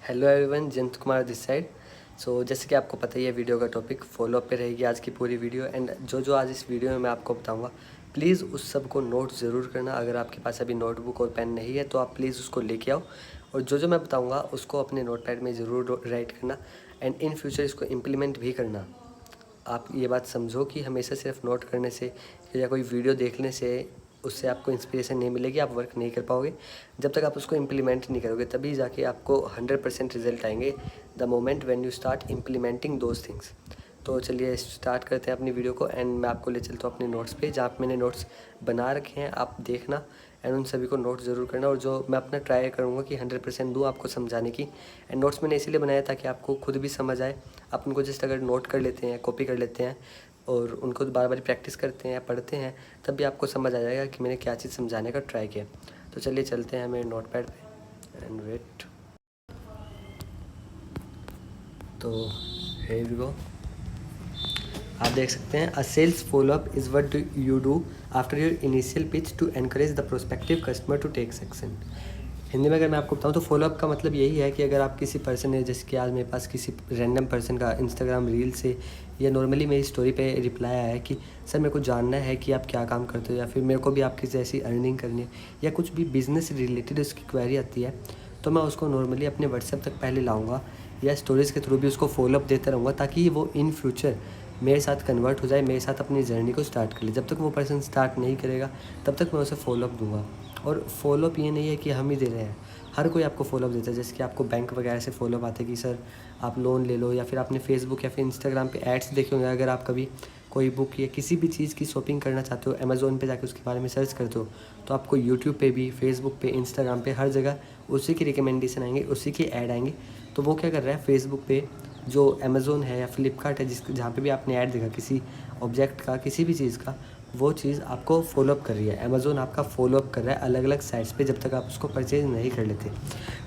Hello everyone, Jayant Kumar this side. So जैसे कि आपको पता ही है, वीडियो का टॉपिक फॉलोअप पे रहेगी आज की पूरी वीडियो। एंड जो आज इस वीडियो में मैं आपको बताऊंगा, प्लीज़ उस सब को नोट ज़रूर करना। अगर आपके पास अभी नोटबुक और पेन नहीं है तो आप प्लीज़ उसको लेके आओ, और जो मैं बताऊँगा उसको अपने नोटपैड में ज़रूर राइट करना एंड इन फ्यूचर इसको इम्प्लीमेंट भी करना। आप ये बात समझो कि हमेशा सिर्फ नोट करने से या कोई वीडियो देखने से उससे आपको इंस्पिरेशन नहीं मिलेगी, आप वर्क नहीं कर पाओगे। जब तक आप उसको इम्प्लीमेंट नहीं करोगे तभी जाके आपको 100% रिजल्ट आएंगे, the moment when you start implementing those things. तो चलिए स्टार्ट करते हैं अपनी वीडियो को। एंड मैं आपको ले चलता हूँ अपने नोट्स पे, जहाँ पे मैंने नोट्स बना रखे हैं, आप देखना एंड उन सभी को नोट ज़रूर करना। और जो मैं अपना ट्राई करूँगा कि 100% दूँ आपको समझाने की। एंड नोट्स मैंने इसीलिए बनाया ताकि आपको खुद भी समझ आए। आप उनको जस्ट अगर नोट कर लेते हैं, कॉपी कर लेते हैं और उनको बार बार प्रैक्टिस करते हैं, पढ़ते हैं, तब भी आपको समझ आ जाएगा कि मैंने क्या चीज़ समझाने का ट्राई किया। तो चलिए चलते हैं मेरे नोट पैड पे एंड वेट। तो here we go। आप देख सकते हैं, a sales follow up is what you do after your initial pitch to encourage the prospective customer to take action. Hindi में अगर मैं आपको बताऊं तो फॉलोअप का मतलब यही है कि अगर आप किसी पर्सन है, जैसे कि आज मेरे पास किसी रैंडम पर्सन का इंस्टाग्राम रील से या नॉर्मली मेरी स्टोरी पे रिप्लाई आया है कि सर मेरे को जानना है कि आप क्या काम करते हो, या फिर मेरे को भी आपकी जैसी अर्निंग करनी है, या कुछ भी बिज़नेस रिलेटेड उसकी क्वेरी आती है, तो मैं उसको नॉर्मली अपने व्हाट्सएप तक पहले लाऊंगा या स्टोरीज़ के थ्रू भी उसको फॉलोअप देता रहूँगा, ताकि वो इन फ्यूचर मेरे साथ कन्वर्ट हो जाए, मेरे साथ अपनी जर्नी को स्टार्ट कर ले। जब तक वो पर्सन स्टार्ट नहीं करेगा तब तक मैं उसे फॉलोअप दूंगा। और फॉलोअप ये नहीं है कि हम ही दे रहे हैं, हर कोई आपको फॉलोअप देता है। जैसे कि आपको बैंक वगैरह से फॉलोअप आते हैं कि सर आप लोन ले लो, या फिर आपने फेसबुक या फिर इंस्टाग्राम पे एड्स देखे होंगे। अगर आप कभी कोई बुक या किसी भी चीज़ की शॉपिंग करना चाहते हो, अमेज़ोन पे जाके उसके बारे में सर्च करते हो, तो आपको यूट्यूब पे भी, फेसबुक पे, इंस्टाग्राम पे, हर जगह उसी की रिकमेंडेशन आएंगे, उसी के ऐड आएंगे। तो वो क्या कर रहा है, फेसबुक पे जो अमेज़ोन है या फ्लिपकार्ट है, जहाँ पे भी आपने ऐड देखा किसी ऑब्जेक्ट का, किसी भी चीज़ का, वो चीज़ आपको फॉलोअप कर रही है। अमेज़ोन आपका फॉलोअप कर रहा है अलग अलग साइट्स पे, जब तक आप उसको परचेज नहीं कर लेते।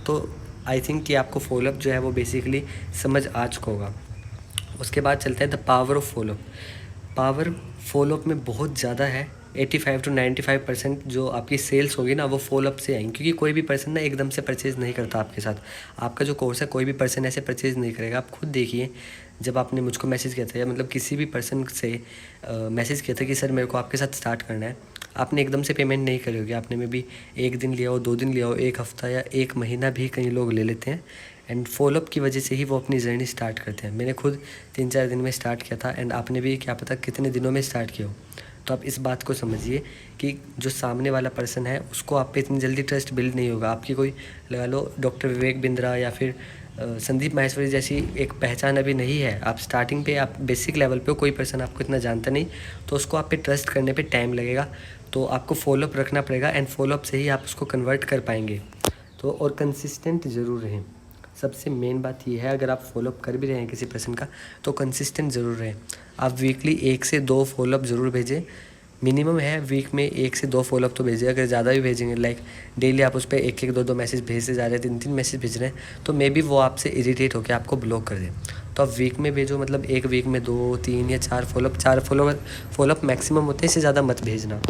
तो आई थिंक कि आपको फॉलोअप जो है वो बेसिकली समझ आ चुका होगा। उसके बाद चलते हैं the power of follow up. Power follow up में बहुत ज़्यादा है। 85 to 95% जो आपकी सेल्स होगी ना, वो फॉलोअप से आएंगी, क्योंकि कोई भी पर्सन ना एकदम से परचेज़ नहीं करता आपके साथ। आपका जो कोर्स है कोई भी पर्सन ऐसे परचेज़ नहीं करेगा। आप खुद देखिए, जब आपने मुझको मैसेज किया था, या मतलब किसी भी पर्सन से मैसेज किया था कि सर मेरे को आपके साथ स्टार्ट करना है, आपने एकदम से पेमेंट नहीं करी होगी। आपने में भी 1 दिन लिया हो, 2 दिन लिया हो, 1 हफ़्ता या 1 महीना भी कई लोग ले लेते हैं। एंड फॉलोअप की वजह से ही वो अपनी जर्नी स्टार्ट करते हैं। मैंने खुद 3-4 दिन में स्टार्ट किया था, एंड आपने भी क्या पता कितने दिनों में स्टार्ट किया हो। तो आप इस बात को समझिए कि जो सामने वाला पर्सन है उसको आप पे इतनी जल्दी ट्रस्ट बिल्ड नहीं होगा। आपकी कोई लगा लो डॉक्टर विवेक बिंद्रा या फिर संदीप माहेश्वरी जैसी एक पहचान अभी नहीं है। आप स्टार्टिंग पे, आप बेसिक लेवल पे, कोई पर्सन आपको इतना जानता नहीं, तो उसको आप पे ट्रस्ट करने पे टाइम लगेगा। तो आपको फॉलोअप रखना पड़ेगा, एंड फॉलोअप से ही आप उसको कन्वर्ट कर पाएंगे। तो और कंसिस्टेंट ज़रूर रहें। सबसे मेन बात ये है, अगर आप फॉलोअप कर भी रहे हैं किसी पर्सन का, तो कंसिस्टेंट ज़रूर रहें। आप वीकली 1 से 2 फॉलोअप ज़रूर भेजें। मिनिमम है वीक में 1 से 2 फॉलोअप तो भेजें। अगर ज़्यादा भी भेजेंगे, लाइक डेली आप उस पर 1-1, 2-2 मैसेज भेजते जा रहे हैं, 3-3 मैसेज भेज रहे हैं, तो मे बी वो आपसे इरीटेट होकर आपको ब्लॉक कर दें। तो आप वीक में भेजो, मतलब एक वीक में 2, 3 या 4 फॉलोअप। 4 फॉलोअप मैक्सिमम होते हैं, इससे ज़्यादा मत भेजना।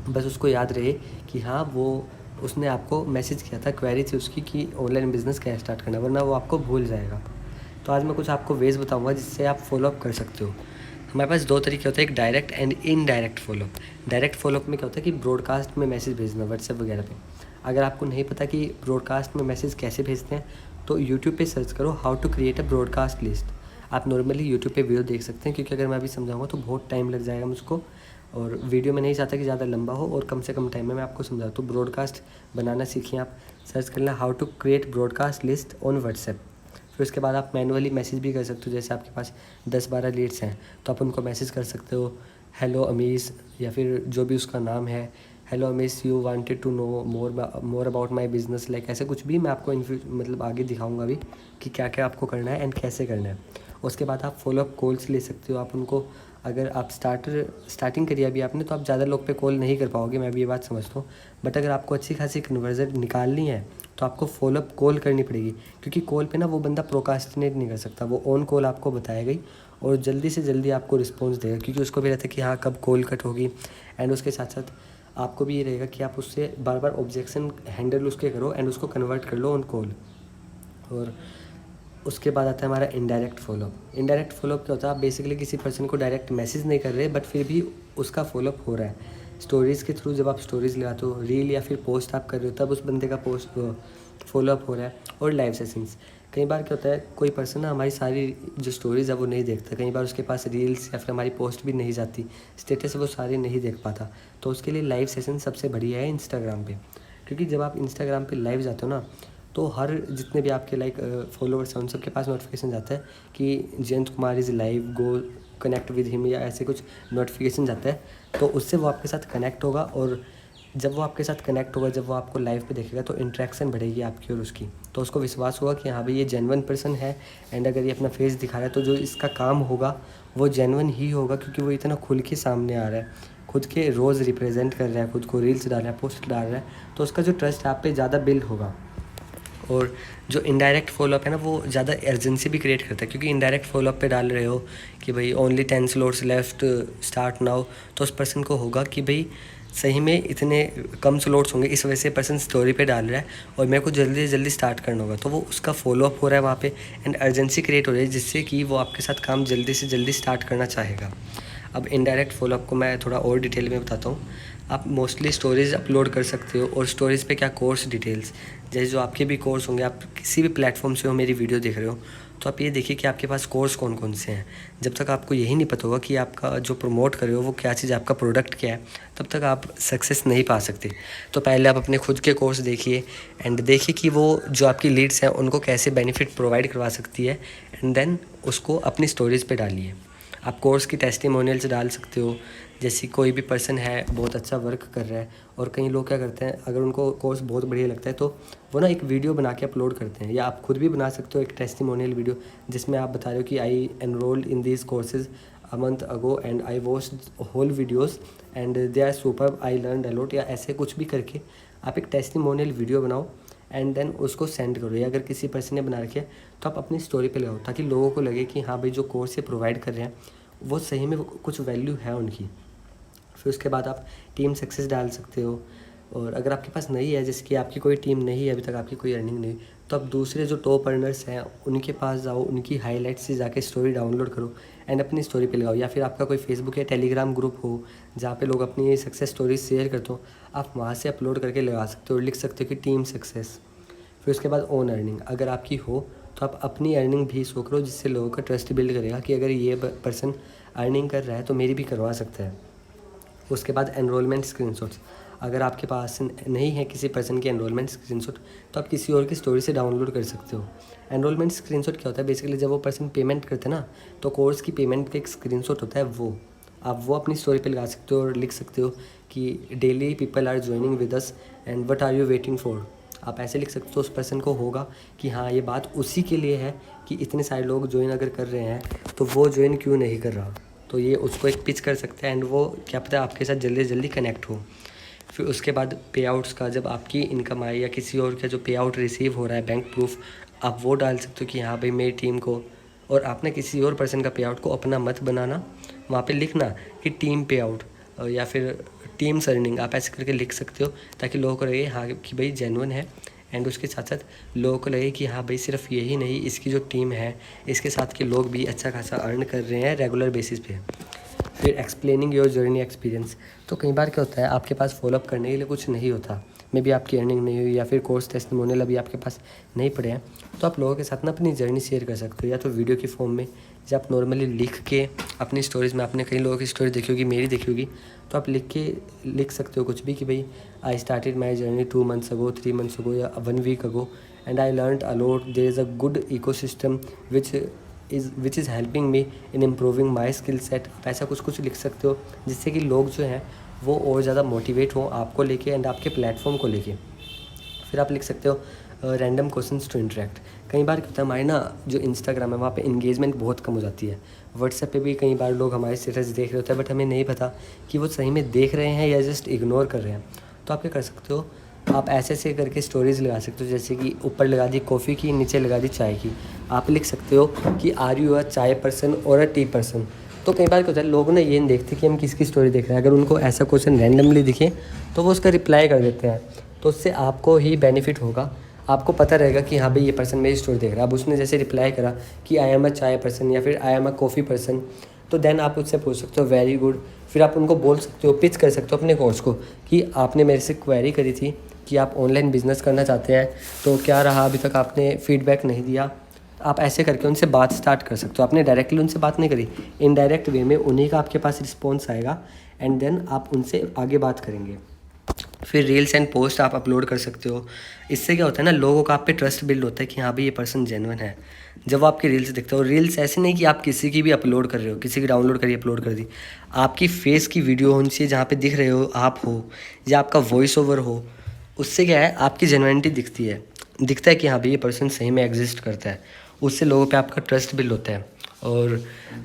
बस उसको याद रहे कि हाँ, वो उसने आपको मैसेज किया था, क्वेरी थी उसकी कि ऑनलाइन बिज़नेस कैसे स्टार्ट करना, वरना वो आपको भूल जाएगा। तो आज मैं कुछ आपको वेज बताऊंगा जिससे आप फॉलोअप कर सकते हो। हमारे पास 2 तरीके होते हैं, एक direct and indirect follow up. Direct follow up में क्या होता है कि ब्रॉडकास्ट में मैसेज भेजना व्हाट्सएप वगैरह पे। अगर आपको नहीं पता कि ब्रॉडकास्ट में मैसेज कैसे भेजते हैं, तो यूट्यूब पे सर्च करो how to create a broadcast list. आप नॉर्मली यूट्यूब पे वीडियो देख सकते हैं, क्योंकि अगर मैं अभी समझाऊंगा तो बहुत टाइम लग जाएगा मुझको, और वीडियो में नहीं चाहता कि ज़्यादा लंबा हो और कम से कम टाइम में मैं आपको समझाऊँ। तो ब्रॉडकास्ट बनाना सीखिए। आप सर्च कर लेना how to create broadcast list on WhatsApp. फिर उसके बाद आप मैनुअली मैसेज भी कर सकते हो। जैसे आपके पास 10-12 लीड्स हैं, तो आप उनको मैसेज कर सकते हो, हेलो अमीश, या फिर जो भी उसका नाम है, hello Amish, you wanted to know more about my business, like ऐसे कुछ भी। मैं आपको मतलब आगे दिखाऊंगा अभी कि क्या क्या आपको करना है एंड कैसे करना है। उसके बाद आप फॉलोअप कॉल्स ले सकते हो। आप उनको, अगर आप स्टार्टिंग करी अभी आपने, तो आप ज़्यादा लोग पे कॉल नहीं कर पाओगे, मैं भी ये बात समझता हूँ। बट अगर आपको अच्छी खासी कन्वर्जन निकालनी है तो आपको फॉलोअप कॉल करनी पड़ेगी, क्योंकि कॉल पे ना वो बंदा प्रोकास्टिनेट नहीं कर सकता। वो ऑन कॉल आपको बताएगा ही, और जल्दी से जल्दी आपको रिस्पॉन्स देगा, क्योंकि उसको भी रहता है कि हाँ कब कॉल कट होगी। एंड उसके साथ साथ आपको भी ये रहेगा कि आप उससे बार बार ऑब्जेक्शन हैंडल उसके करो एंड उसको कन्वर्ट कर लो ऑन कॉल। और उसके बाद आता है हमारा इनडायरेक्ट फॉलोअप। इनडायरेक्ट फॉलोअप क्या होता है, आप बेसिकली किसी पर्सन को डायरेक्ट मैसेज नहीं कर रहे बट फिर भी उसका फॉलोअप हो रहा है स्टोरीज़ के थ्रू। जब आप स्टोरीज़ लगाते हो, रील या फिर पोस्ट आप कर रहे हो, तब उस बंदे का पोस्ट फॉलोअप हो रहा है। और लाइव सेशंस, कई बार क्या होता है कोई पर्सन ना हमारी सारी जो स्टोरीज़ है वो नहीं देखता, कई बार उसके पास रील्स या फिर हमारी पोस्ट भी नहीं जाती, स्टेटस वो सारे नहीं देख पाता, तो उसके लिए लाइव सेशन सबसे बढ़िया है इंस्टाग्राम पे। क्योंकि जब आप इंस्टाग्राम पे लाइव जाते हो ना, तो हर जितने भी आपके फॉलोअर्स हैं उन सबके पास नोटिफिकेशन जाता है कि Jayant Kumar is live, go connect with him, या ऐसे कुछ नोटिफिकेशन जाता है। तो उससे वो आपके साथ कनेक्ट होगा, और जब वो आपके साथ कनेक्ट होगा, जब वो आपको लाइव पे देखेगा तो इंटरेक्शन बढ़ेगी आपकी और उसकी, तो उसको विश्वास होगा कि हाँ भाई ये जेन्युइन पर्सन है। एंड अगर ये अपना फेस दिखा रहा है तो जो इसका काम होगा वो जेन्युइन ही होगा, क्योंकि वो इतना खुल के सामने आ रहा है, खुद के रोज़ रिप्रेजेंट कर रहा है, खुद को रील्स डाल रहा है, पोस्ट डाल रहा है, तो उसका जो ट्रस्ट आप पे ज़्यादा बिल्ड होगा। और जो इनडायरेक्ट फॉलोअप है ना, वो ज़्यादा अर्जेंसी भी क्रिएट करता है, क्योंकि इनडायरेक्ट फॉलोअप पे डाल रहे हो कि भाई only 10 slots left, start now, तो उस पर्सन को होगा कि भाई सही में इतने कम स्लॉट्स होंगे, इस वजह से पर्सन स्टोरी पे डाल रहा है और मेरे को जल्दी से जल्दी स्टार्ट करना होगा, तो वो उसका फॉलोअप हो रहा है वहाँ पे, एंड अर्जेंसी क्रिएट हो रही है, जिससे कि वो आपके साथ काम जल्दी से जल्दी स्टार्ट करना चाहेगा। अब इनडायरेक्ट फॉलोअप को मैं थोड़ा और डिटेल में बताता हूँ। आप मोस्टली स्टोरीज अपलोड कर सकते हो, और स्टोरीज़ पे क्या कोर्स डिटेल्स, जैसे जो आपके भी कोर्स होंगे, आप किसी भी प्लेटफॉर्म से हो मेरी वीडियो देख रहे हो, तो आप ये देखिए कि आपके पास कोर्स कौन कौन से हैं। जब तक आपको यही नहीं पता होगा कि आपका जो प्रमोट कर रहे हो वो क्या चीज़, आपका प्रोडक्ट क्या है, तब तक आप सक्सेस नहीं पा सकते। तो पहले आप अपने खुद के कोर्स देखिए, एंड देखिए कि वो जो आपकी लीड्स हैं उनको कैसे बेनिफिट प्रोवाइड करवा सकती है, एंड देन उसको अपनी स्टोरीज़ पे डालिए। आप कोर्स की टेस्टिमोनियल्स डाल सकते हो, जैसे कोई भी पर्सन है बहुत अच्छा वर्क कर रहा है, और कई लोग क्या करते हैं, अगर उनको कोर्स बहुत बढ़िया लगता है तो वो ना एक वीडियो बना के अपलोड करते हैं, या आप खुद भी बना सकते हो एक टेस्टिमोनियल वीडियो, जिसमें आप बता रहे हो कि I enrolled in this courses a month ago and I watched whole videos and they are super, I learned a lot, या ऐसे कुछ भी करके आप एक टेस्टिमोनियल वीडियो बनाओ, एंड देन उसको सेंड करो। या अगर किसी पर्सन ने बना रखी है तो आप अपनी स्टोरी पे लगाओ, ताकि लोगों को लगे कि हाँ भाई जो कोर्स ये प्रोवाइड कर रहे हैं वो सही में कुछ वैल्यू है उनकी। फिर उसके बाद आप टीम सक्सेस डाल सकते हो, और अगर आपके पास नहीं है, जैसे कि आपकी कोई टीम नहीं है अभी तक, आपकी कोई अर्निंग नहीं, तो आप दूसरे जो टॉप अर्नर्स हैं उनके पास जाओ, उनकी हाईलाइट से जाके स्टोरी डाउनलोड करो एंड अपनी स्टोरी पे लगाओ। या फिर आपका कोई फेसबुक या टेलीग्राम ग्रुप हो जहाँ पे लोग अपनी सक्सेस स्टोरी शेयर करते हो, आप वहाँ से अपलोड करके लगा सकते हो और लिख सकते हो कि टीम सक्सेस। फिर उसके बाद ओन अर्निंग अगर आपकी हो तो आप अपनी अर्निंग भी शो करो, जिससे लोगों का ट्रस्ट बिल्ड करेगा कि अगर ये पर्सन अर्निंग कर रहा है तो मेरी भी करवा सकता है। उसके बाद एनरोलमेंट स्क्रीनशॉट्स, अगर आपके पास नहीं है किसी पर्सन की एनरोलमेंट स्क्रीनशॉट, तो आप किसी और की स्टोरी से डाउनलोड कर सकते हो। एनरोलमेंट स्क्रीनशॉट क्या होता है, बेसिकली जब वो पर्सन पेमेंट करते हैं ना, तो कोर्स की पेमेंट का एक स्क्रीनशॉट होता है, वो आप वो अपनी स्टोरी पे लगा सकते हो और लिख सकते हो कि daily people are joining with us and what are you waiting for. आप ऐसे लिख सकते हो, उस पर्सन को होगा कि हाँ ये बात उसी के लिए है कि इतने सारे लोग ज्वाइन अगर कर रहे हैं तो वो ज्वाइन क्यों नहीं कर रहा। तो ये उसको एक पिच कर सकते हैं, एंड वो क्या पता आपके साथ जल्दी से जल्दी कनेक्ट हो। फिर उसके बाद पे आउट्स का, जब आपकी इनकम आए या किसी और का जो पे आउट रिसीव हो रहा है, बैंक प्रूफ आप वो डाल सकते हो कि हाँ भाई मेरी टीम को, और आपने किसी और पर्सन का पे आउट को अपना मत बनाना, वहाँ पे लिखना कि टीम पे आउट या फिर टीम अर्निंग, आप ऐसे करके लिख सकते हो, ताकि लोगों को लगे हाँ कि भाई जेन्युइन है, एंड उसके साथ साथ लोगों को लगे कि हाँ भाई सिर्फ यही नहीं, इसकी जो टीम है इसके साथ के लोग भी अच्छा खासा अर्न कर रहे हैं रेगुलर बेसिस पे। फिर एक्सप्लेनिंग योर जर्नी एक्सपीरियंस, तो कई बार क्या होता है आपके पास फॉलोअप करने के लिए कुछ नहीं होता, मे बी आपकी अर्निंग नहीं हुई या फिर कोर्स टेस्टिमोनियल अभी आपके पास नहीं पड़े हैं, तो आप लोगों के साथ ना अपनी जर्नी शेयर कर सकते हो, या तो वीडियो की फॉर्म में, या आप नॉर्मली लिख के अपनी स्टोरीज़ में, आपने कई लोगों की स्टोरी देखी होगी, मेरी देखी होगी, तो आप लिख सकते हो कुछ भी कि भाई I started my journey 2 months ago, 3 months ago, या 1 week ago, and I learned a lot, there is a good ecosystem which is helping me in improving my skill set. आप ऐसा कुछ लिख सकते हो, जिससे कि लोग जो हैं वो और ज़्यादा मोटिवेट हों आपको लेके एंड आपके प्लेटफॉर्म को लेके। फिर आप लिख सकते हो रैंडम क्वेश्चंस टू इंटरेक्ट। कई बार क्या होता है हमारी ना जो इंस्टाग्राम है वहाँ पे इंगेजमेंट बहुत कम हो जाती है, व्हाट्सएप पे भी कई बार लोग हमारे स्टेटस देख रहे होते हैं, बट हमें नहीं पता कि वो सही में देख रहे हैं या जस्ट इग्नोर कर रहे हैं। तो आप क्या कर सकते हो, आप ऐसे करके स्टोरीज़ लगा सकते हो, जैसे कि ऊपर लगा दी कॉफ़ी की, नीचे लगा दी चाय की। आप लिख सकते हो कि आर यू अ चाय पर्सन और अ टी पर्सन। तो कई बार क्या होता है लोग ना ये नहीं देखते कि हम किसकी स्टोरी देख रहे हैं, अगर उनको ऐसा क्वेश्चन रैंडमली दिखे तो वो उसका रिप्लाई कर देते हैं, तो उससे आपको ही बेनिफिट होगा। आपको पता रहेगा कि हाँ भाई ये पर्सन मेरी स्टोरी देख रहा है। अब उसने जैसे रिप्लाई करा कि आई एम अ चाय पर्सन या फिर I am a coffee person, तो देन आप उससे पूछ सकते हो वेरी गुड। फिर आप उनको बोल सकते हो, पिच कर सकते हो अपने कोर्स को कि आपने मेरे से क्वेरी करी थी कि आप ऑनलाइन बिजनेस करना चाहते हैं, तो क्या रहा, अभी तक आपने फीडबैक नहीं दिया। आप ऐसे करके उनसे बात स्टार्ट कर सकते हो। आपने डायरेक्टली उनसे बात नहीं करी, इनडायरेक्ट वे में उन्हीं का आपके पास रिस्पॉन्स आएगा एंड देन आप उनसे आगे बात करेंगे। फिर रील्स एंड पोस्ट आप अपलोड कर सकते हो। इससे क्या होता है ना, लोगों का आप पे ट्रस्ट बिल्ड होता है कि हाँ भाई ये पर्सन जेन्युइन है। जब वो आपकी रील्स देखते हो, रील्स ऐसे नहीं कि आप किसी की भी अपलोड कर रहे हो, किसी की डाउनलोड करी अपलोड कर दी। आपकी फेस की वीडियो होनी चाहिए जहाँ पे दिख रहे हो आप हो, या आपका वॉइस ओवर हो। उससे क्या है, आपकी जेन्युइनिटी दिखती है, दिखता है कि हाँ भाई ये पर्सन सही में एग्जिस्ट करता है। उससे लोगों पे आपका ट्रस्ट बिल्ड होता है। और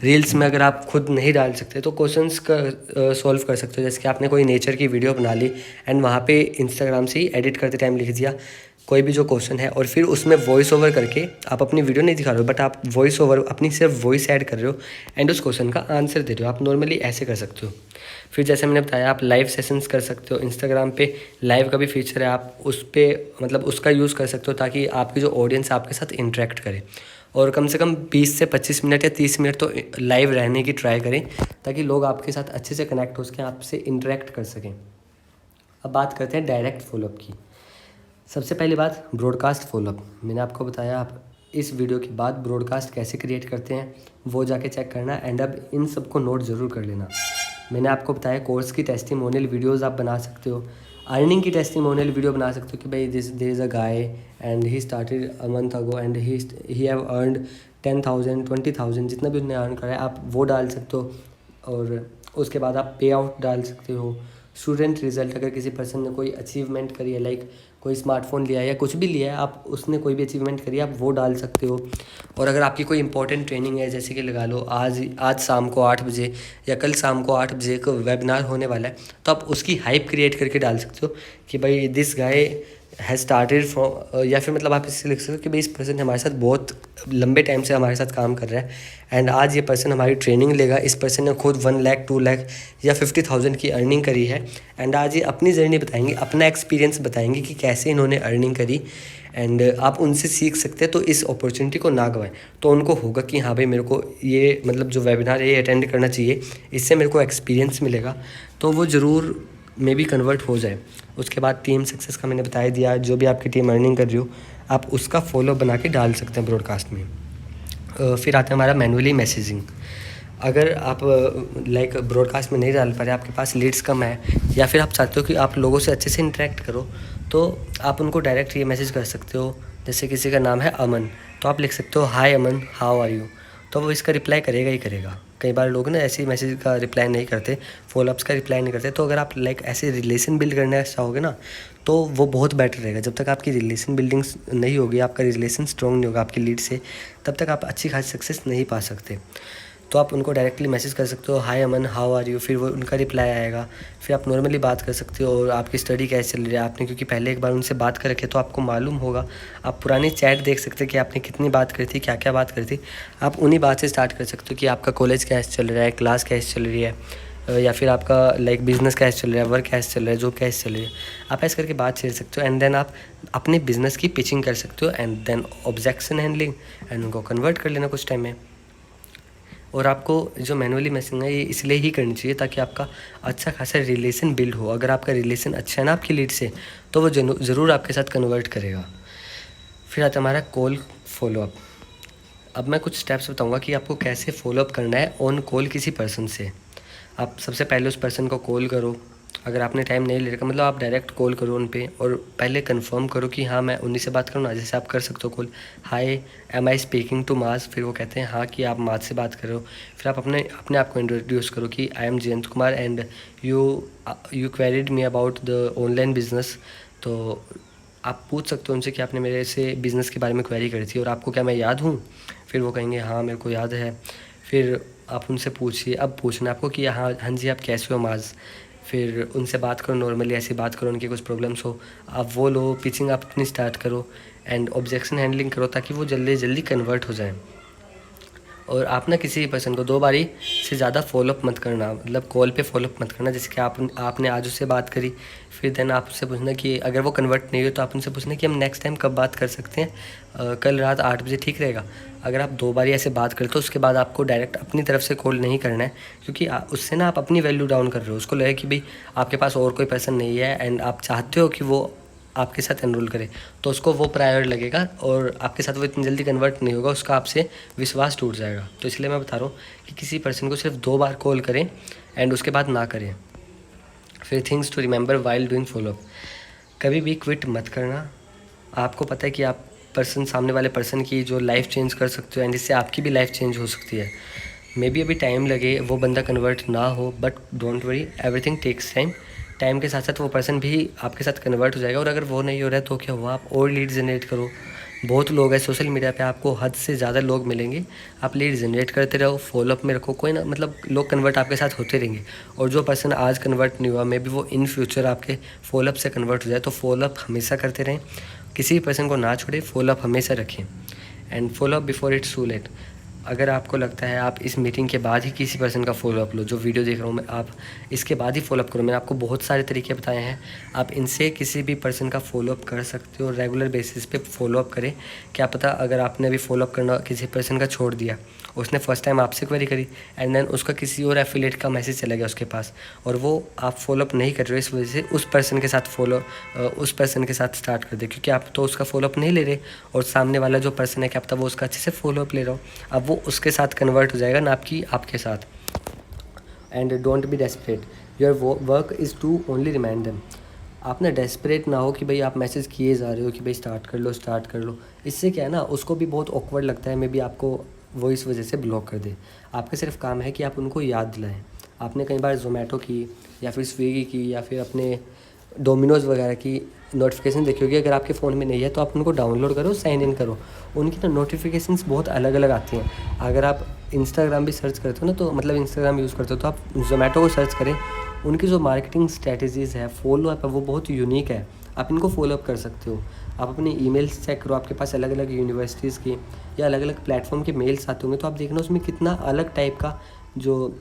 रील्स में अगर आप खुद नहीं डाल सकते तो क्वेश्चंस का सॉल्व कर सकते हो। जैसे कि आपने कोई नेचर की वीडियो बना ली एंड वहाँ पे इंस्टाग्राम से ही एडिट करते टाइम लिख दिया कोई भी जो क्वेश्चन है, और फिर उसमें वॉइस ओवर करके आप अपनी वीडियो नहीं दिखा रहे हो बट आप वॉइस ओवर अपनी सिर्फ वॉइस ऐड कर रहे हो एंड उस क्वेश्चन का आंसर दे रहे हो। आप नॉर्मली ऐसे कर सकते हो। फिर जैसे मैंने बताया, आप लाइव सेशंस कर सकते हो। इंस्टाग्राम पे लाइव का भी फीचर है, आप उस पर मतलब उसका यूज़ कर सकते हो ताकि आपकी जो ऑडियंस आपके साथ इंटरेक्ट करे। और कम से कम 20 से 25 मिनट या 30 मिनट तो लाइव रहने की ट्राई करें ताकि लोग आपके साथ अच्छे से कनेक्ट हो सकें, आपसे इंटरेक्ट कर सकें। अब बात करते हैं डायरेक्ट फॉलोअप की। सबसे पहली बात, ब्रॉडकास्ट फॉलोअप। मैंने आपको बताया आप इस वीडियो के बाद ब्रॉडकास्ट कैसे क्रिएट करते हैं वो जाके चेक करना एंड अब इन सबको नोट ज़रूर कर लेना। मैंने आपको बताया कोर्स की टेस्टिमोनियल वीडियोस आप बना सकते हो। अर्निंग की टेस्टिमोनियल वीडियो बना सकते हो कि भाई there is a guy and he started a month ago and he have earned 10,000 20,000, जितना भी उसने अर्न करा है आप वो डाल सकते हो। और उसके बाद आप पे आउट डाल सकते हो। स्टूडेंट रिजल्ट, अगर किसी पर्सन ने कोई अचीवमेंट करी है, लाइक कोई स्मार्टफोन लिया है या कुछ भी लिया है, आप उसने कोई भी अचीवमेंट करी है आप वो डाल सकते हो। और अगर आपकी कोई इंपॉर्टेंट ट्रेनिंग है, जैसे कि लगा लो आज शाम को 8 बजे या कल शाम को 8 बजे को वेबिनार होने वाला है, तो आप उसकी हाइप क्रिएट करके डाल सकते हो कि भाई this guy has started from, या फिर मतलब आप इससे लिख सकते हो कि भाई इस पर्सन हमारे साथ बहुत लंबे टाइम से हमारे साथ काम कर रहा है एंड आज ये पर्सन हमारी ट्रेनिंग लेगा। इस पर्सन ने खुद 1 लाख 2 लाख या 50,000 की अर्निंग करी है एंड आज ये अपनी जर्नी बताएंगे, अपना एक्सपीरियंस बताएंगे कि कैसे इन्होंने अर्निंग करी एंड आप उनसे सीख सकते हैं। तो इस अपॉर्चुनिटी को ना गवाएं। तो उनको होगा कि हाँ भाई मेरे को ये मतलब जो वेबिनार है ये अटेंड करना चाहिए, इससे मेरे को एक्सपीरियंस मिलेगा, तो वो ज़रूर में भी कन्वर्ट हो जाए। उसके बाद टीम सक्सेस का मैंने बता दिया, जो भी आपकी टीम अर्निंग कर रही हो आप उसका फॉलो बना के डाल सकते हैं ब्रॉडकास्ट में। फिर आता है हमारा मैनुअली मैसेजिंग। अगर आप लाइक ब्रॉडकास्ट में नहीं डाल पा रहे, आपके पास लीड्स कम है या फिर आप चाहते हो कि आप लोगों से अच्छे से इंटरेक्ट करो, तो आप उनको डायरेक्ट ये मैसेज कर सकते हो। जैसे किसी का नाम है अमन, तो आप लिख सकते हो हाय अमन हाउ आर यू, तो वो इसका रिप्लाई करेगा ही करेगा। कई बार लोग ना ऐसे मैसेज का रिप्लाई नहीं करते, फॉलोअप्स का रिप्लाई नहीं करते। तो अगर आप लाइक ऐसे रिलेशन बिल्ड करना चाहोगे ना, तो वो बहुत बेटर रहेगा। जब तक आपकी रिलेशन बिल्डिंग नहीं होगी, आपका रिलेशन स्ट्रॉन्ग नहीं होगा आपकी लीड से, तब तक आप अच्छी खासी सक्सेस नहीं पा सकते। तो आप उनको डायरेक्टली मैसेज कर सकते हो हाय अमन हाउ आर यू, फिर वो उनका रिप्लाई आएगा। फिर आप नॉर्मली बात कर सकते हो और आपकी स्टडी कैसे चल रही है आपने, क्योंकि पहले एक बार उनसे बात कर रखे तो आपको मालूम होगा। आप पुरानी चैट देख सकते हैं कि आपने कितनी बात करी थी, क्या क्या बात करी थी। आप उन्हीं बात से स्टार्ट कर सकते हो कि आपका कॉलेज कैसे चल रहा है, क्लास कैसे चल रही है, या फिर आपका लाइक बिज़नेस कैसे चल रहा है, वर्क कैसे चल रहा है, जॉब कैसे चल रही है। आप ऐसे करके बात छेड़ सकते हो एंड देन आप अपने बिज़नेस की पिचिंग कर सकते हो and then objection handling and उनको कन्वर्ट कर लेना कुछ टाइम में। और आपको जो मैनुअली मैसेजिंग है ये इसलिए ही करनी चाहिए ताकि आपका अच्छा खासा रिलेशन बिल्ड हो। अगर आपका रिलेशन अच्छा है ना आपकी लीड से, तो वो ज़रूर आपके साथ कन्वर्ट करेगा। फिर आता है हमारा कॉल फॉलोअप। अब मैं कुछ स्टेप्स बताऊंगा कि आपको कैसे फॉलोअप करना है ऑन कॉल किसी पर्सन से। आप सबसे पहले उस पर्सन को कॉल करो। अगर आपने टाइम नहीं ले रखा, मतलब आप डायरेक्ट कॉल करो उन पे और पहले कंफर्म करो कि हाँ मैं उन्हीं से बात करूँ ना। जैसे आप कर सकते हो call, hi am I speaking to Maaz, फिर वो कहते हैं हाँ कि आप माज से बात करो। फिर आप अपने आप को इंट्रोड्यूस करो कि I am Jayant Kumar and you queried me about the online business. तो आप पूछ सकते हो उनसे कि आपने मेरे से बिज़नेस के बारे में क्वेरी करी थी और आपको क्या मैं याद हूँ। फिर वो कहेंगे हाँ मेरे को याद है। फिर आप उनसे पूछिए, अब पूछना आपको कि हाँ हाँ जी आप कैसे हो माज। फिर उनसे बात करो, नॉर्मली ऐसी बात करो, उनकी कुछ प्रॉब्लम्स हो आप वो लो, पिचिंग आप अपनी स्टार्ट करो एंड ऑब्जेक्शन हैंडलिंग करो ताकि वो जल्दी जल्दी कन्वर्ट हो जाए। और आप ना किसी पर्सन को 2 बारी से ज़्यादा फॉलोअप मत करना, मतलब कॉल पे फॉलोअप मत करना। जैसे कि आपने आज उससे बात करी, फिर देन आप उससे पूछना कि अगर वो कन्वर्ट नहीं हो तो आप उनसे पूछना कि हम नेक्स्ट टाइम कब बात कर सकते हैं, कल रात 8 बजे ठीक रहेगा। अगर आप 2 बारी ऐसे बात करते हो उसके बाद आपको डायरेक्ट अपनी तरफ से कॉल नहीं करना है, क्योंकि उससे ना आप अपनी वैल्यू डाउन कर रहे हो। उसको लगे कि भाई आपके पास और कोई पर्सन नहीं है एंड आप चाहते हो कि वो आपके साथ एनरोल करे, तो उसको वो प्रायोर लगेगा और आपके साथ वो इतनी जल्दी कन्वर्ट नहीं होगा, उसका आपसे विश्वास टूट जाएगा। तो इसलिए मैं बता रहा हूँ कि किसी पर्सन को सिर्फ 2 बार कॉल करें एंड उसके बाद ना करें। फिर things to remember while doing follow up, कभी भी क्विट मत करना। आपको पता है कि आप सामने वाले पर्सन की जो लाइफ चेंज कर सकते हो एंड इससे आपकी भी लाइफ चेंज हो सकती है। मे बी अभी टाइम लगे, वो बंदा कन्वर्ट ना हो, but don't worry, everything takes time. Time के साथ साथ वो पर्सन भी आपके साथ कन्वर्ट हो जाएगा। और अगर वो नहीं हो रहा है तो क्या हुआ, आप और लीड जनरेट करो। बहुत लोग हैं सोशल मीडिया पे, आपको हद से ज़्यादा लोग मिलेंगे। आप लीड जनरेट करते रहो, फॉलोअप में रखो, कोई ना मतलब लोग कन्वर्ट आपके साथ होते रहेंगे। और जो पर्सन आज कन्वर्ट नहीं हुआ, मे बी वो इन फ्यूचर आपके फॉलोअप से कन्वर्ट हो जाए। तो फॉलोअप हमेशा करते रहें, किसी पर्सन को ना छोड़े, फॉलोअप हमेशा रखें and follow up before it's too late. अगर आपको लगता है आप इस मीटिंग के बाद ही किसी पर्सन का फॉलोअप लो, जो वीडियो देख रहा हूँ मैं, आप इसके बाद ही फॉलोअप करो। मैंने आपको बहुत सारे तरीके बताए हैं, आप इनसे किसी भी पर्सन का फॉलोअप कर सकते हो। रेगुलर बेसिस पे फॉलोअप करें। क्या पता अगर आपने अभी फॉलोअप करना किसी पर्सन का छोड़ दिया, उसने फर्स्ट टाइम आपसे क्वेरी करी एंड देन उसका किसी और एफिलिएट का मैसेज चला गया उसके पास, और वो आप फॉलोअप नहीं कर रहे हो, इस वजह से उस पर्सन के साथ उस पर्सन के साथ स्टार्ट कर दे, क्योंकि आप तो उसका फॉलोअप नहीं ले रहे और सामने वाला जो पर्सन है क्या पता वो उसका अच्छे से फॉलोअप ले रहा हो। अब वो उसके साथ कन्वर्ट हो जाएगा, ना आपकी आपके साथ। And don't be desperate, your work is to only remind them. आप ना डेस्परेट ना हो कि भाई आप मैसेज किए जा रहे हो कि भाई स्टार्ट कर लो स्टार्ट कर लो। इससे क्या है ना, उसको भी बहुत ऑकवर्ड लगता है, मे बी आपको वो इस वजह से ब्लॉक कर दे। आपका सिर्फ काम है कि आप उनको याद दिलाएं। आपने कई बार जोमेटो की या फिर स्विगी की या फिर अपने डोमिनोज़ वगैरह की नोटिफिकेशन देखी होगी। अगर आपके फ़ोन में नहीं है तो आप उनको डाउनलोड करो, साइन इन करो। उनकी ना नोटिफिकेशंस बहुत अलग अलग आती हैं। अगर आप इंस्टाग्राम भी सर्च करते हो ना, तो मतलब इंस्टाग्राम यूज़ करते हो तो आप जोमेटो को सर्च करें। उनकी जो मार्केटिंग स्ट्रेटजीज़ है, फॉलोअप है, वो बहुत यूनिक है। आप इनको फॉलोअप कर सकते हो। आप अपने ईमेल्स चेक करो, आपके पास अलग अलग यूनिवर्सिटीज़ की या अलग अलग प्लेटफॉर्म के मेल्स आते होंगे, तो आप देखना उसमें कितना अलग टाइप का जो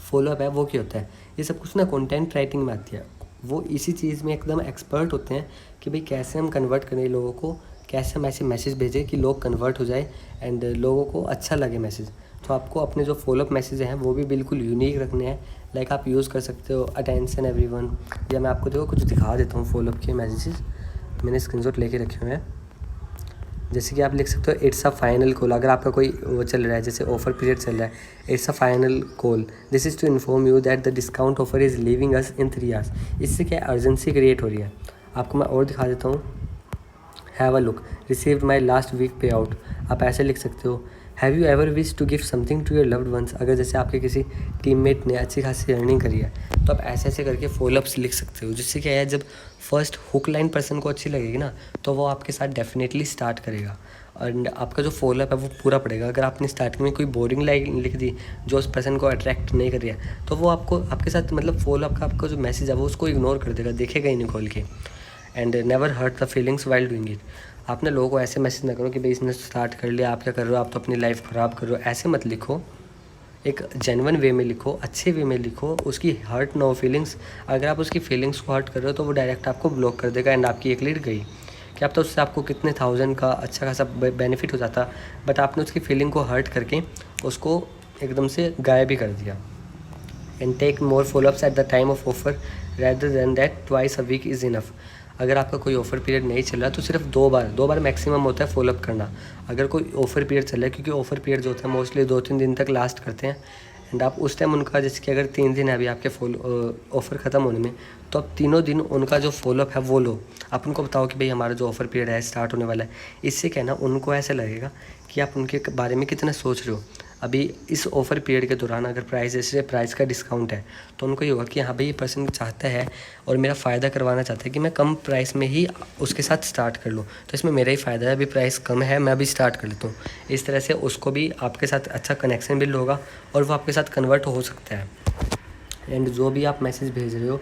फॉलोअप है वो क्या होता है। ये सब कुछ ना कंटेंट राइटिंग में आती है। वो इसी चीज़ में एकदम एक्सपर्ट होते हैं कि भाई कैसे हम कन्वर्ट करें लोगों को, कैसे हम ऐसे मैसेज भेजें कि लोग कन्वर्ट हो जाए एंड लोगों को अच्छा लगे मैसेज। तो आपको अपने जो फॉलोअप मैसेज हैं वो भी बिल्कुल यूनिक रखने हैं। लाइक आप यूज़ कर सकते हो अटेंशन एवरीवन, या मैं आपको देखो कुछ दिखा देता हूँ फॉलोअप के मैसेजेस, मैंने स्क्रीनशॉट लेके रखे हुए हैं। जैसे कि आप लिख सकते हो इट्स अ फाइनल कॉल। अगर आपका कोई वो चल रहा है, जैसे ऑफर पीरियड चल रहा है, it's a final call, this is to inform you that the discount offer is leaving us in 3 hours. इससे क्या अर्जेंसी क्रिएट हो रही है। आपको मैं और दिखा देता हूँ। Have a look, received my last week payout. आप ऐसे लिख सकते हो। Have you ever wish to give something to your loved ones. अगर जैसे आपके किसी टीममेट ने अच्छी खासी अर्निंग करी है तो आप ऐसे ऐसे करके फॉलोअप्स लिख सकते हो, जिससे क्या है जब फर्स्ट हुक लाइन पर्सन को अच्छी लगेगी ना, तो वो आपके साथ डेफिनेटली स्टार्ट करेगा एंड आपका जो फॉलोअप है वो पूरा पड़ेगा। अगर आपने स्टार्टिंग में कोई बोरिंग लाइन लिख दी जो उस पर्सन को अट्रैक्ट नहीं कर रही है, तो वो आपको आपके साथ मतलब फॉलोअप का आपका जो मैसेज है वो उसको इग्नोर कर देगा, देखेगा ही नहीं खोल के। And never hurt the feelings while doing it. आपने लोगों को ऐसे मैसेज ना करो कि भाई इसने स्टार्ट कर लिया, आप क्या कर रहे हो, आप तो अपनी लाइफ ख़राब कर रहे हो। ऐसे मत लिखो, एक जेन्युइन वे में लिखो, अच्छे वे में लिखो, उसकी हर्ट नो फीलिंग्स। अगर आप उसकी फीलिंग्स को हर्ट कर रहे हो तो वो डायरेक्ट आपको ब्लॉक कर देगा एंड आपकी एक लीड गई। क्या आप तो उससे आपको कितने 1000 का अच्छा खासा बेनिफिट हो जाता, बट आपने उसकी फीलिंग को हर्ट करके उसको एकदम से गायब ही कर दिया। And take more follow ups at the time of offer rather than that, twice a week is enough. अगर आपका कोई ऑफ़र पीरियड नहीं चल रहा तो सिर्फ 2 बार मैक्सिमम होता है फॉलोअप करना। अगर कोई ऑफ़र पीरियड चल रहा है, क्योंकि ऑफ़र पीरियड जो होता है मोस्टली 2-3 दिन तक लास्ट करते हैं एंड आप उस टाइम उनका, जैसे कि अगर 3 दिन है अभी आपके ऑफ़र ख़त्म होने में, तो आप तीनों दिन उनका जो फॉलोअप है वो लो। आप उनको बताओ कि भाई हमारा जो ऑफ़र पीरियड है स्टार्ट होने वाला है। इससे क्या है ना, उनको ऐसा लगेगा कि आप उनके बारे में कितना सोच रहे हो। अभी इस ऑफ़र पीरियड के दौरान अगर प्राइस का डिस्काउंट है तो उनको ये होगा कि हाँ भाई ये पर्सन चाहता है और मेरा फ़ायदा करवाना चाहता है कि मैं कम प्राइस में ही उसके साथ स्टार्ट कर लूँ, तो इसमें मेरा ही फ़ायदा है, अभी प्राइस कम है मैं अभी स्टार्ट कर लेता हूँ। इस तरह से उसको भी आपके साथ अच्छा कनेक्शन बिल्ड होगा और वो आपके साथ कन्वर्ट हो सकता है। एंड जो भी आप मैसेज भेज रहे हो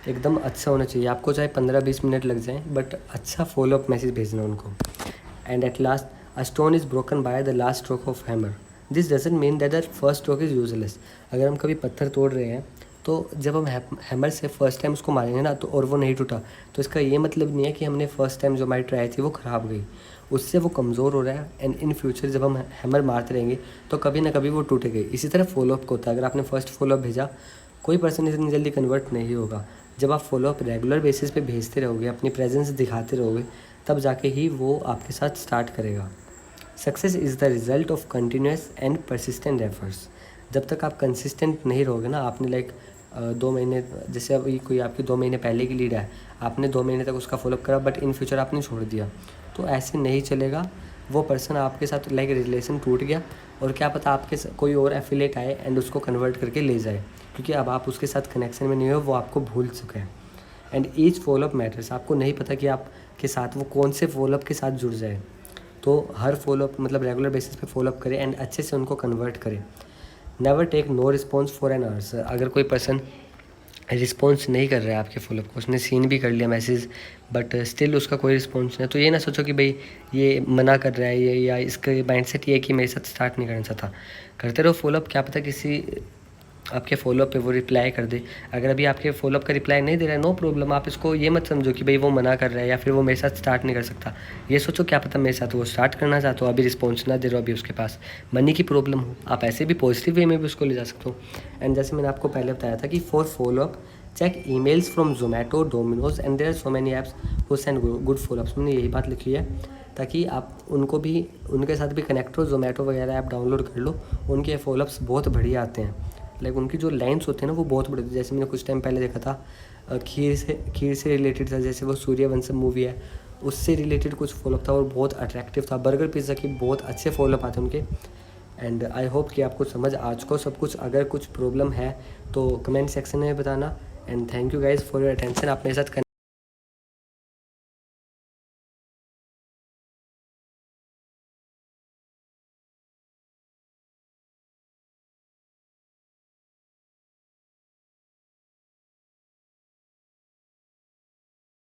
एकदम अच्छा होना चाहिए। आपको चाहे 15-20 मिनट लग जाएँ, बट अच्छा फॉलोअप मैसेज भेजना उनको। And at last, a stone is broken by the last stroke of hammer, this doesn't mean that the first stroke is useless. अगर हम कभी पत्थर तोड़ रहे हैं तो जब हम हैमर से फर्स्ट टाइम उसको मारेंगे ना तो और वो नहीं टूटा, तो इसका ये मतलब नहीं है कि हमने फर्स्ट टाइम जो हमारी ट्राई थी वो ख़राब गई, उससे वो कमज़ोर हो रहा है एंड इन फ्यूचर जब हम हैमर मारते रहेंगे तो कभी ना कभी वो टूटेगी। इसी तरह फॉलोअप को होता है, अगर आपने फर्स्ट फॉलोअप भेजा, कोई पर्सन इतनी जल्दी कन्वर्ट नहीं होगा। जब आप फॉलोअप रेगुलर बेसिस पे भेजते रहोगे, अपनी प्रेजेंस दिखाते रहोगे, तब जाके ही वो आपके साथ स्टार्ट करेगा। Success is the result of continuous and persistent efforts. जब तक आप कंसिस्टेंट नहीं रहोगे ना, आपने लाइक 2 महीने, जैसे अभी कोई आपकी 2 महीने पहले की लीड है, आपने 2 महीने तक उसका फॉलोअप करा बट इन फ्यूचर आपने छोड़ दिया, तो ऐसे नहीं चलेगा। वो पर्सन आपके साथ लाइक रिलेशन टूट गया और क्या पता आपके कोई और एफिलेट आए एंड उसको कन्वर्ट करके ले जाए, क्योंकि अब आप उसके साथ कनेक्शन में नहीं हो, वो आपको भूल चुका है। And each follow up matters. आपको नहीं पता कि आपके साथ वो कौन से फॉलोअप के साथ जुड़ जाए, तो हर फॉलोअप मतलब रेगुलर बेसिस पे फॉलोअप करें एंड अच्छे से उनको कन्वर्ट करें। Never take no response for an answer. अगर कोई पर्सन रिस्पॉन्स नहीं कर रहा है आपके फॉलोअप को, उसने सीन भी कर लिया मैसेज बट स्टिल उसका कोई रिस्पॉन्स नहीं है, तो ये ना सोचो कि भाई ये मना कर रहा है ये, या इसका माइंडसेट ये है कि मेरे साथ स्टार्ट नहीं करना चाहता। करते रहो फॉलोअप, क्या पता किसी आपके फॉलोअप पे वो रिप्लाई कर दे। अगर अभी आपके फॉलोअप का रिप्लाई नहीं दे रहा है, नो प्रॉब्लम, आप इसको ये मत समझो कि भाई वो मना कर रहा है या फिर वो मेरे साथ स्टार्ट नहीं कर सकता। ये सोचो क्या पता मेरे साथ वो स्टार्ट करना चाहता हो, अभी रिस्पॉन्स ना दे रहा हो, अभी उसके पास मनी की प्रॉब्लम हो। आप ऐसे भी पॉजिटिव वे में भी उसको ले जा सकते हो। एंड जैसे मैंने आपको पहले बताया था कि for follow up check emails from Zomato, Domino's and there are so many apps who send good follow ups. मैंने यही बात लिखी है ताकि आप उनको भी, उनके साथ भी कनेक्ट हो। जोमेटो वगैरह ऐप डाउनलोड कर लो, उनके फॉलोअप्स बहुत बढ़िया आते हैं। लाइक उनकी जो लाइन्स होते हैं ना वो बहुत बड़े होते हैं। जैसे मैंने कुछ टाइम पहले देखा था, खीर से रिलेटेड था, जैसे वो सूर्यवंशम मूवी है उससे रिलेटेड कुछ फॉलोअप था और बहुत अट्रैक्टिव था। बर्गर पिज़्ज़ा की बहुत अच्छे फॉलोअप आते हैं उनके। एंड आई होप कि आपको समझ आ चुका सब कुछ। अगर कुछ प्रॉब्लम है तो कमेंट सेक्शन में बताना। And thank you guys for your attention. आप मेरे साथ